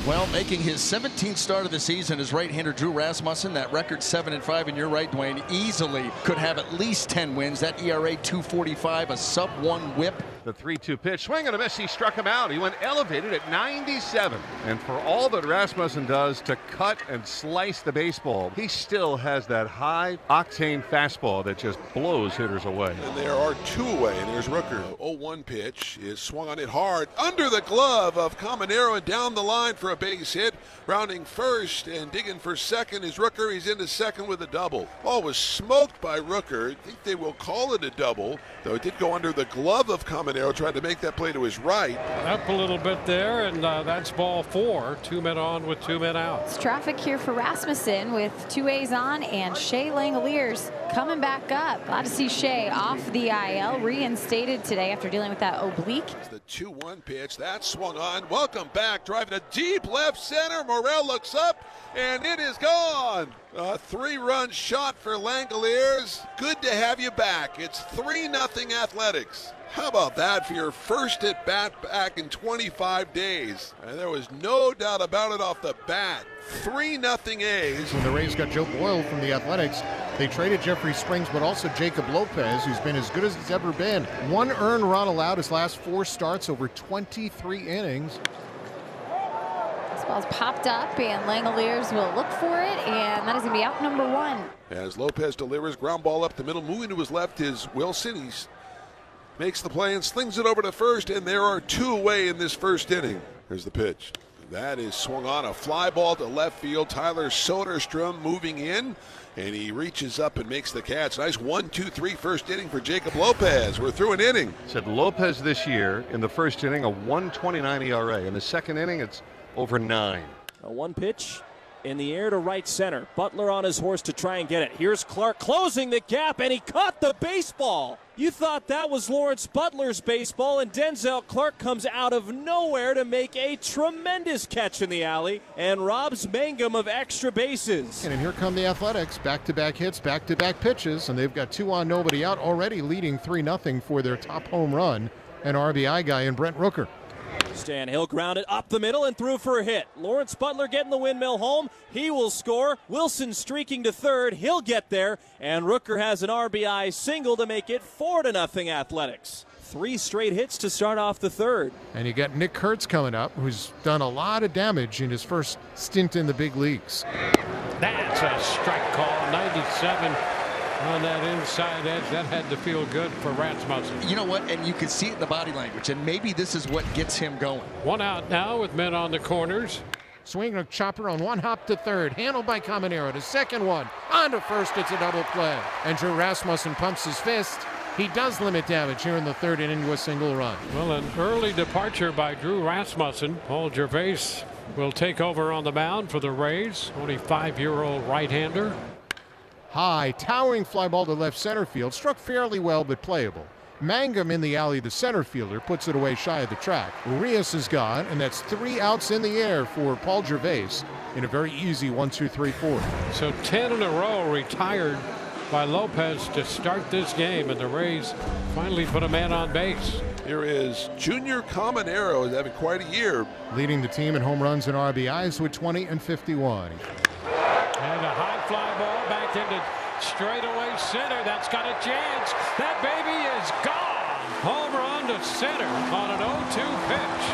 Well, making his 17th start of the season is right-hander Drew Rasmussen. That record 7-5, and you're right, Dwayne, easily could have at least 10 wins. That ERA 2.45, a sub-1 whip. The 3-2 pitch, swing and a miss. He struck him out. He went elevated at 97. And for all that Rasmussen does to cut and slice the baseball, he still has that high-octane fastball that just blows hitters away. And there are two away, and there's Rooker. 0-1 pitch is swung on it hard under the glove of Caminero and down the line for a base hit. Rounding first and digging for second is Rooker. He's into second with a double. Ball was smoked by Rooker. I think they will call it a double, though it did go under the glove of Caminero. Tried to make that play to his right. Up a little bit there, and that's ball 4. 2 men on with 2 men out. It's traffic here for Rasmussen with 2 A's on, and Shea Langoliers coming back up. Glad to see Shea off the IL, reinstated today after dealing with that oblique. It's the 2-1 pitch. That swung on. Welcome back. Driving a deep left center. Morel looks up, and it is gone. A 3-run shot for Langoliers. Good to have you back. It's 3-0 Athletics. How about that for your first at bat back in 25 days? And there was no doubt about it off the bat. 3-0 A's. When the Rays got Joe Boyle from the Athletics, they traded Jeffrey Springs, but also Jacob Lopez, who's been as good as he's ever been. 1 earned run allowed his last 4 starts over 23 innings. This ball's popped up, and Langoliers will look for it, and that is going to be out number 1. As Lopez delivers ground ball up the middle, moving to his left is Wilson. He's makes the play and slings it over to first, and there are 2 away in this first inning. Here's the pitch. That is swung on, a fly ball to left field. Tyler Soderstrom moving in, and he reaches up and makes the catch. Nice 1-2-3 first inning for Jacob Lopez. We're through an inning. Said Lopez this year in the first inning, a 1.29 ERA. In the second inning, it's over 9. A 1 pitch in the air to right center. Butler on his horse to try and get it. Here's Clark closing the gap, and he caught the baseball. You thought that was Lawrence Butler's baseball, and Denzel Clark comes out of nowhere to make a tremendous catch in the alley and robs Mangum of extra bases. And here come the Athletics. Back-to-back hits, back-to-back pitches, and they've got 2 on, nobody out, already leading 3-0 for their top home run, an RBI guy in Brent Rooker. Stan Hill grounded up the middle and threw for a hit. Lawrence Butler getting the windmill home. He will score. Wilson streaking to third. He'll get there. And Rooker has an RBI single to make it 4-0 Athletics. 3 straight hits to start off the third. And you got Nick Kurtz coming up, who's done a lot of damage in his first stint in the big leagues. That's a strike call, 97. On that inside edge, that had to feel good for Rasmussen. You know what? And you can see it in the body language, and maybe this is what gets him going. 1 out now with men on the corners. Swing a chopper on 1 hop to third, handled by Caminero to second one. On to first, it's a double play. And Drew Rasmussen pumps his fist. He does limit damage here in the third inning to a single run. Well, an early departure by Drew Rasmussen. Paul Gervais will take over on the mound for the Rays. 25-year-old right-hander. High, towering fly ball to left center field, struck fairly well but playable. Mangum in the alley, the center fielder, puts it away shy of the track. Urias is gone, and that's 3 outs in the air for Paul Gervais in a very easy 1-2-3-4. So 10 in a row retired by Lopez to start this game, and the Rays finally put a man on base. Here is Junior Caminero, having quite a year. Leading the team in home runs and RBIs with 20 and 51. And a high fly ball back into straightaway center. That's got a chance. That baby is gone. Home run to center on an 0-2 pitch.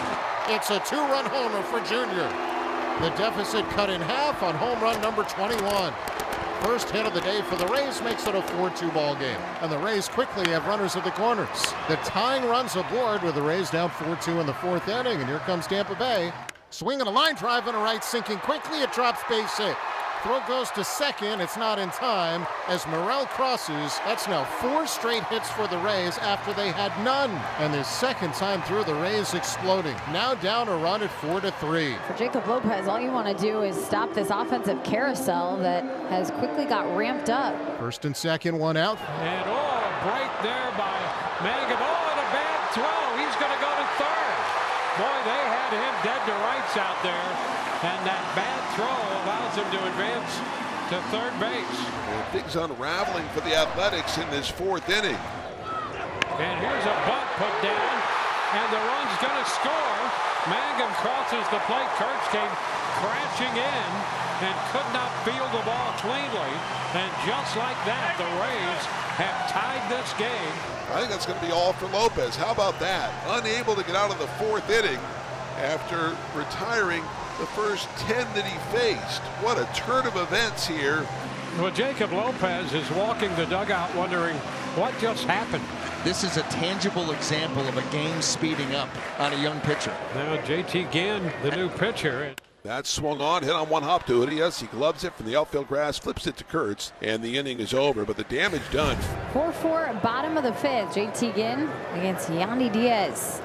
It's a 2-run homer for Junior. The deficit cut in half on home run number 21. First hit of the day for the Rays makes it a 4-2 ball game. And the Rays quickly have runners at the corners. The tying runs aboard with the Rays down 4-2 in the 4th inning. And here comes Tampa Bay. Swinging a line drive and a right, sinking quickly. It drops, base hit. Throw goes to second. It's not in time as Morel crosses. That's now 4 straight hits for the Rays after they had none. And their second time through, the Rays exploding. Now down a run at 4-3. For Jacob Lopez, all you want to do is stop this offensive carousel that has quickly got ramped up. First and second, 1 out. And a break there by Mangum. And a bad throw. He's going to go to third. Boy, they had him dead to rights out there. And that bad throw allows him to advance to third base. And things unraveling for the Athletics in this 4th inning. And here's a bunt put down, and the run's going to score. Mangum crosses the plate. Kurtz came crashing in and could not field the ball cleanly. And just like that, the Rays have tied this game. I think that's going to be all for Lopez. How about that? Unable to get out of the fourth inning after retiring the first 10 that he faced. What a turn of events here. Well, Jacob Lopez is walking the dugout wondering what just happened. This is a tangible example of a game speeding up on a young pitcher. Now JT Ginn, the new pitcher. That swung on, hit on one hop to Urias. He gloves it from the outfield grass, flips it to Kurtz, and the inning is over, but the damage done. 4-4, bottom of the fifth. JT Ginn against Yandy Diaz.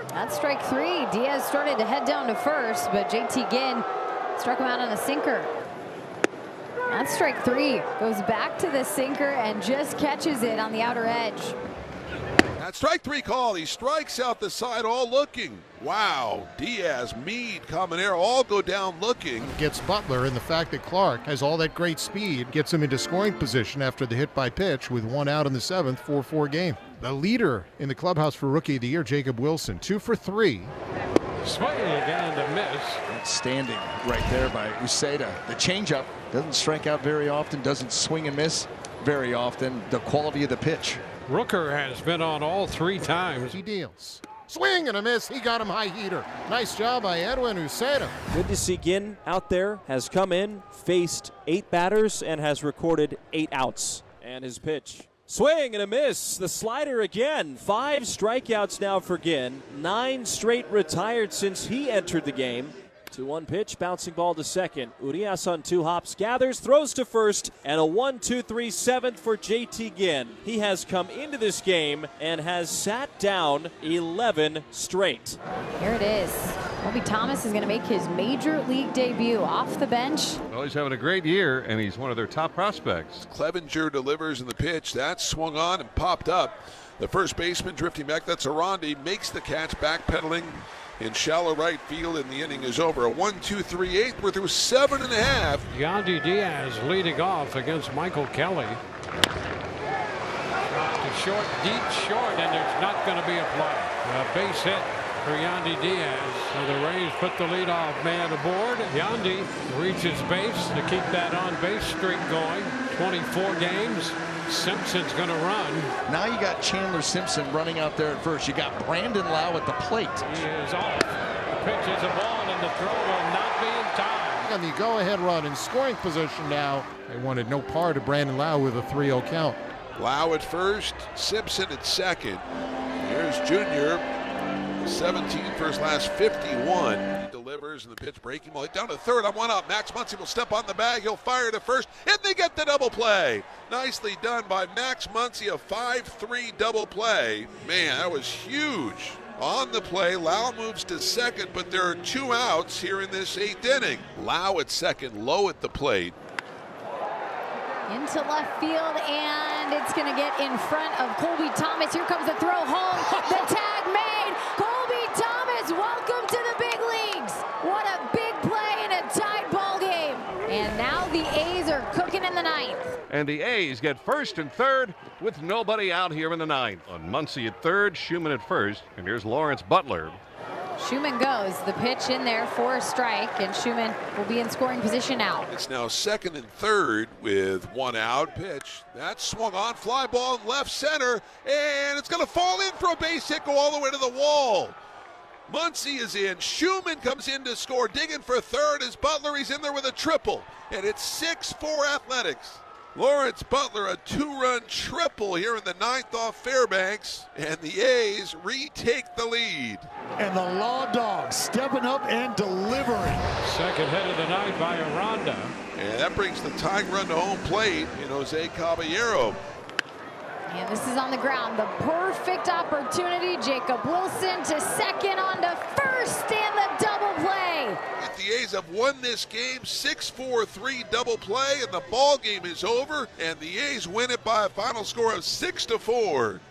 That's strike three. Diaz started to head down to first, but JT Ginn struck him out on a sinker. That's strike three. Goes back to the sinker and just catches it on the outer edge. That strike three call. He strikes out the side, all looking. Wow. Diaz, Meade, Caminero all go down looking. Gets Butler, and the fact that Clark has all that great speed gets him into scoring position after the hit by pitch with one out in the seventh, 4-4 game. The leader in the clubhouse for Rookie of the Year, Jacob Wilson, 2 for 3. Swing again to miss. Standing right there by Uceda. The changeup doesn't strike out very often, doesn't swing and miss very often. The quality of the pitch. Rooker has been on all 3 times. He deals. Swing and a miss. He got him high heater. Nice job by Edwin Uceda. Good to see Ginn out there. Has come in, faced 8 batters, and has recorded 8 outs. And his pitch. Swing and a miss. The slider again. 5 strikeouts now for Ginn. 9 straight retired since he entered the game. 2-1 pitch, bouncing ball to second. Urias on 2 hops, gathers, throws to first, and a 1-2-3 seventh for JT Ginn. He has come into this game and has sat down 11 straight. Here it is. Colby Thomas is going to make his major league debut off the bench. Well, he's having a great year, and he's one of their top prospects. Clevenger delivers in the pitch. That swung on and popped up. The first baseman drifting back, that's Arandi, makes the catch, backpedaling in shallow right field, and the inning is over. A 1-2-3-8. We're through 7.5. Yandy Diaz leading off against Michael Kelly. Shot to short, deep short, and there's not going to be a play. A base hit for Yandy Diaz. So the Rays put the leadoff man aboard. Yandy reaches base to keep that on-base streak going. 24 games. Simpson's going to run. Now you got Chandler Simpson running out there at first. You got Brandon Lau at the plate. He is off. The pitch is a ball, and the throw will not be in time. And the go-ahead run in scoring position now. They wanted no part of Brandon Lau with a 3-0 count. Lau at first, Simpson at second. Here's Junior, 17 for his last 51. He delivers, and the pitch breaking ball hit down to third on 1 out. Max Muncy will step on the bag. He'll fire to first, and they get the double play. Nicely done by Max Muncy, a 5-3 double play. Man, that was huge. On the play, Lau moves to second, but there are 2 outs here in this 8th inning. Lau at second, Low at the plate. Into left field, and it's going to get in front of Colby Thomas. Here comes the throw home. The tag made. Colby Thomas, welcome to the big leagues. What a big play in a tied ball game. And now the A's are cooking in the 9th. And the A's get first and third with nobody out here in the 9th. On Muncy at third, Schumann at first, and here's Lawrence Butler. Schumann goes. The pitch in there for a strike, and Schumann will be in scoring position now. It's now second and third with 1 out. Pitch. That swung on. Fly ball in left center, and it's going to fall in for a base hit, go all the way to the wall. Muncy is in. Schumann comes in to score. Digging for third is Butler. He's in there with a triple, and it's 6-4 Athletics. Lawrence Butler, a 2-run triple here in the 9th off Fairbanks, and the A's retake the lead. And the Law Dogs stepping up and delivering. Second hit of the night by Aranda. And that brings the tying run to home plate in Jose Caballero. And this is on the ground. The perfect opportunity. Jacob Wilson to second, on to first, and the double play. The A's have won this game 6-4-3 double play, and the ball game is over, and the A's win it by a final score of 6-4.